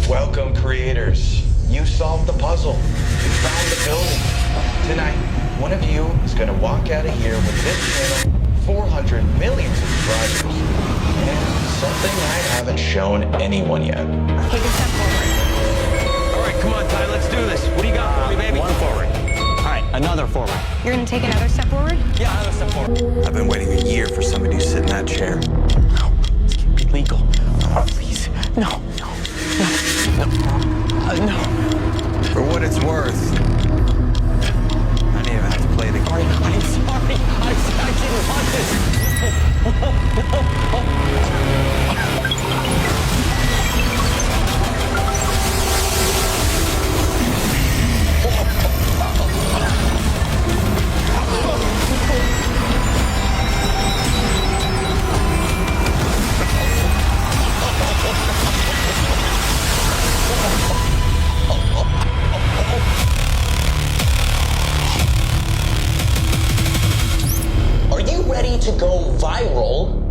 Welcome, creators. You solved the puzzle. You found the building. Tonight, one of you is going to walk out of here with this channel, 400 million subscribers, and something I haven't shown anyone yet. Take a step forward. All right, come on, Ty, let's do this. What do you got for me, baby? One forward. All right, another forward. You're gonna take another step forward? Yeah, another step forward. I've been waiting a year for somebody to sit in that chair. No, this can't be legal. Oh, please. No. For what it's worth, I didn't even have to play the game. I'm sorry. I didn't want this. Are you ready to go viral